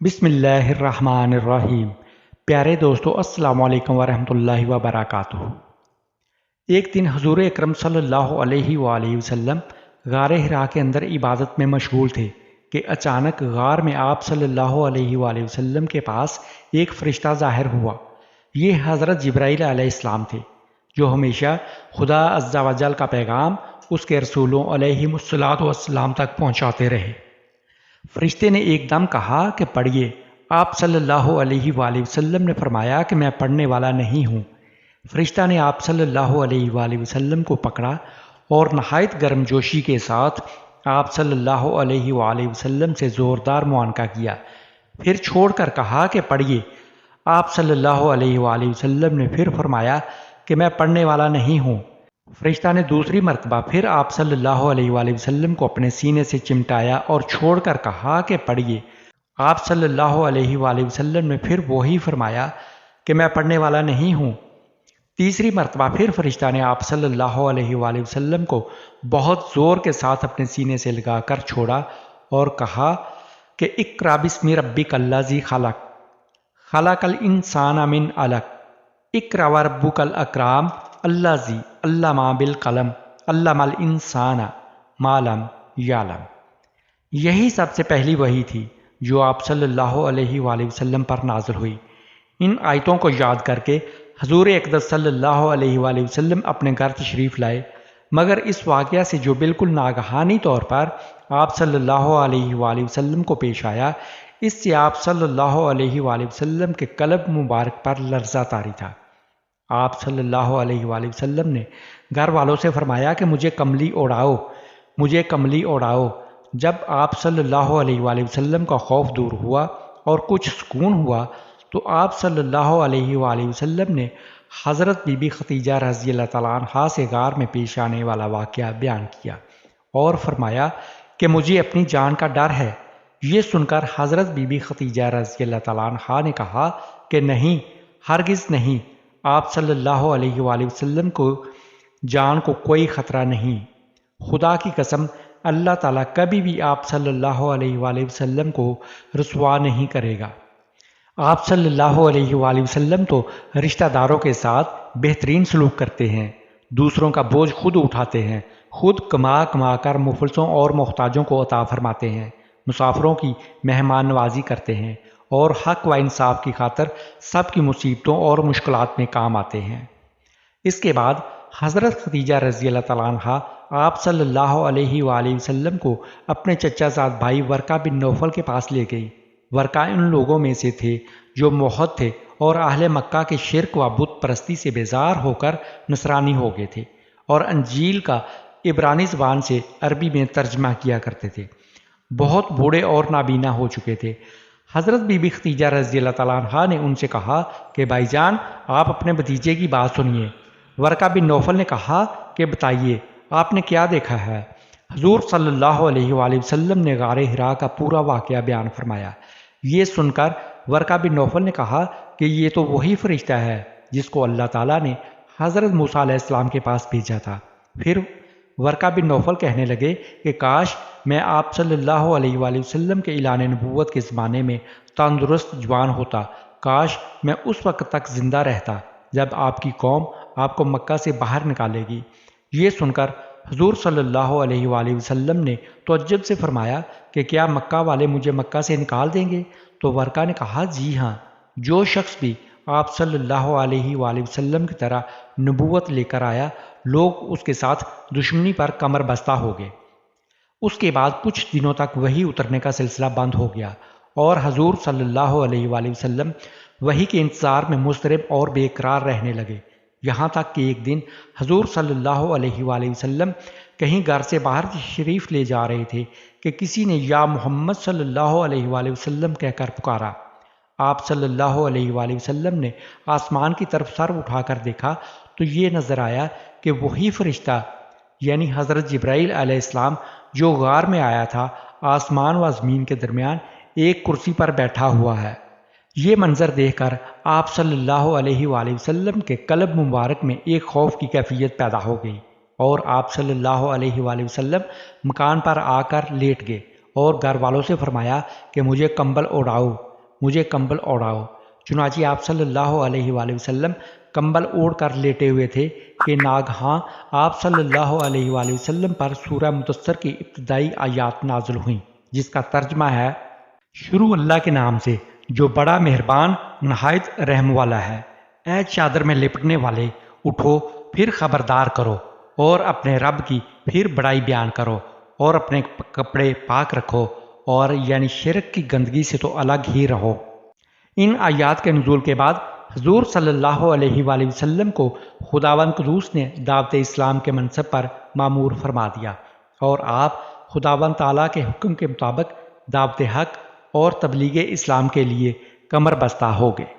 بسم اللہ الرحمن الرحیم۔ پیارے دوستو، السلام علیکم ورحمۃ اللہ وبرکاتہ۔ ایک دن حضور اکرم صلی اللہ علیہ وآلہ وسلم غار حرا کے اندر عبادت میں مشغول تھے کہ اچانک غار میں آپ صلی اللہ علیہ وآلہ وسلم کے پاس ایک فرشتہ ظاہر ہوا۔ یہ حضرت جبرائیل علیہ السلام تھے، جو ہمیشہ خدا عز و جل کا پیغام اس کے رسولوں علیہم الصلوۃ والسلام تک پہنچاتے رہے۔ فرشتے نے ایک دم کہا کہ پڑھیے۔ آپ صلی اللہ علیہ وآلہ وسلم نے فرمایا کہ میں پڑھنے والا نہیں ہوں۔ فرشتہ نے آپ صلی اللہ علیہ وآلہ وسلم کو پکڑا اور نہایت گرم جوشی کے ساتھ آپ صلی اللہ علیہ وآلہ وسلم سے زوردار معانقہ کیا، پھر چھوڑ کر کہا کہ پڑھیے۔ آپ صلی اللہ علیہ وآلہ وسلم نے پھر فرمایا کہ میں پڑھنے والا نہیں ہوں۔ فرشتہ نے دوسری مرتبہ پھر آپ صلی اللہ علیہ وآلہ وسلم کو اپنے سینے سے چمٹایا اور چھوڑ کر کہا کہ پڑھیے۔ آپ صلی اللہ علیہ وآلہ وسلم نے پھر وہی فرمایا کہ میں پڑھنے والا نہیں ہوں۔ تیسری مرتبہ پھر فرشتہ نے آپ صلی اللہ علیہ وآلہ وسلم کو بہت زور کے ساتھ اپنے سینے سے لگا کر چھوڑا اور کہا کہ اقرأ بسم ربک الذی خلق، خلق الانسان من علق، اقرأ وربک الاکرم الذی علم بالقلم علم الانسان ما لم یعلم۔ یہی سب سے پہلی وحی تھی جو آپ صلی اللہ علیہ وآلہ وسلم پر نازل ہوئی۔ ان آیتوں کو یاد کر کے حضور اقدس صلی اللہ علیہ وآلہ وسلم اپنے گھر تشریف لائے، مگر اس واقعہ سے جو بالکل ناگہانی طور پر آپ صلی اللہ علیہ وآلہ وسلم کو پیش آیا، اس سے آپ صلی اللہ علیہ وآلہ وسلم کے قلب مبارک پر لرزہ طاری تھا۔ آپ صلی اللہ علیہ وآلہ وسلم نے گھر والوں سے فرمایا کہ مجھے کملی اوڑھاؤ، مجھے کملی اوڑھاؤ۔ جب آپ صلی اللہ علیہ وآلہ وسلم کا خوف دور ہوا اور کچھ سکون ہوا تو آپ صلی اللہ علیہ وآلہ وسلم نے حضرت بی بی خدیجہ رضی اللہ تعالیٰ عنہا سے غار میں پیش آنے والا واقعہ بیان کیا اور فرمایا کہ مجھے اپنی جان کا ڈر ہے۔ یہ سن کر حضرت بی بی خدیجہ رضی اللہ تعالیٰ عنہا نے کہا کہ نہیں، ہرگز نہیں، آپ صلی اللہ علیہ وآلہ وسلم کو جان کو کوئی خطرہ نہیں۔ خدا کی قسم، اللہ تعالیٰ کبھی بھی آپ صلی اللہ علیہ وآلہ وسلم کو رسوا نہیں کرے گا۔ آپ صلی اللہ علیہ وآلہ وسلم تو رشتہ داروں کے ساتھ بہترین سلوک کرتے ہیں، دوسروں کا بوجھ خود اٹھاتے ہیں، خود کما کما کر مفلسوں اور محتاجوں کو عطا فرماتے ہیں، مسافروں کی مہمان نوازی کرتے ہیں اور حق و انصاف کی خاطر سب کی مصیبتوں اور مشکلات میں کام آتے ہیں۔ اس کے بعد حضرت خدیجہ رضی اللہ تعالیٰ عنہا آپ صلی اللہ علیہ وآلہ وسلم کو اپنے چچا زاد بھائی ورقہ بن نوفل کے پاس لے گئی۔ ورقہ ان لوگوں میں سے تھے جو موحد تھے اور اہل مکہ کے شرک و بت پرستی سے بیزار ہو کر نصرانی ہو گئے تھے اور انجیل کا عبرانی زبان سے عربی میں ترجمہ کیا کرتے تھے۔ بہت بوڑھے اور نابینا ہو چکے تھے۔ حضرت بی بی خدیجہ رضی اللہ تعالیٰ عنہا نے ان سے کہا کہ بھائی جان، آپ اپنے بھتیجے کی بات سنیے۔ ورقہ بن نوفل نے کہا کہ بتائیے، آپ نے کیا دیکھا ہے؟ حضور صلی اللہ علیہ وآلہ وسلم نے غار حرا کا پورا واقعہ بیان فرمایا۔ یہ سن کر ورقہ بن نوفل نے کہا کہ یہ تو وہی فرشتہ ہے جس کو اللہ تعالیٰ نے حضرت موسیٰ علیہ السلام کے پاس بھیجا تھا۔ پھر ورقہ بن نوفل کہنے لگے کہ کاش میں آپ صلی اللہ علیہ وآلہ وسلم کے اعلان نبوت کے زمانے میں تندرست جوان ہوتا، کاش میں اس وقت تک زندہ رہتا جب آپ کی قوم آپ کو مکہ سے باہر نکالے گی۔ یہ سن کر حضور صلی اللہ علیہ وآلہ وسلم نے تعجب سے فرمایا کہ کیا مکہ والے مجھے مکہ سے نکال دیں گے؟ تو ورقہ نے کہا جی ہاں، جو شخص بھی آپ صلی اللہ علیہ وآلہ وسلم کی طرح نبوت لے کر آیا، لوگ اس کے ساتھ دشمنی پر کمر بستہ ہو گئے۔ اس کے بعد کچھ دنوں تک وحی اترنے کا سلسلہ بند ہو گیا اور حضور صلی اللہ علیہ وآلہ وسلم وحی کے انتظار میں مضطرب اور بے قرار رہنے لگے، یہاں تک کہ ایک دن حضور صلی اللہ علیہ وآلہ وسلم کہیں گھر سے باہر تشریف لے جا رہے تھے کہ کسی نے یا محمد صلی اللہ علیہ وآلہ وسلم کہہ کر پکارا۔ آپ صلی اللہ علیہ وآلہ وسلم نے آسمان کی طرف سر اٹھا کر دیکھا تو یہ نظر آیا کہ وہی فرشتہ یعنی حضرت جبرائیل علیہ السلام جو غار میں آیا تھا، آسمان و زمین کے درمیان ایک کرسی پر بیٹھا ہوا ہے۔ یہ منظر دیکھ کر آپ صلی اللہ علیہ وآلہ وسلم کے قلب مبارک میں ایک خوف کی کیفیت پیدا ہو گئی اور آپ صلی اللہ علیہ وآلہ وسلم مکان پر آ کر لیٹ گئے اور گھر والوں سے فرمایا کہ مجھے کمبل اوڑھاؤ۔ مجھے کمبل اوڑھاؤ۔ چنانچہ آپ صلی اللہ علیہ وآلہ وسلم کمبل اوڑھ کر لیٹے ہوئے تھے کہ ناگہاں آپ صلی اللہ علیہ وآلہ وسلم پر سورہ مدثر کی ابتدائی آیات نازل ہوئیں، جس کا ترجمہ ہے: شروع اللہ کے نام سے جو بڑا مہربان نہایت رحم والا ہے۔ اے چادر میں لپٹنے والے، اٹھو پھر خبردار کرو اور اپنے رب کی پھر بڑائی بیان کرو اور اپنے کپڑے پاک رکھو، اور یعنی شرک کی گندگی سے تو الگ ہی رہو۔ ان آیات کے نزول کے بعد حضور صلی اللہ علیہ وآلہ وسلم کو خداوند قدوس نے دعوت اسلام کے منصب پر مامور فرما دیا، اور آپ خداوند تعالیٰ کے حکم کے مطابق دعوت حق اور تبلیغ اسلام کے لیے کمر بستہ ہو گئے۔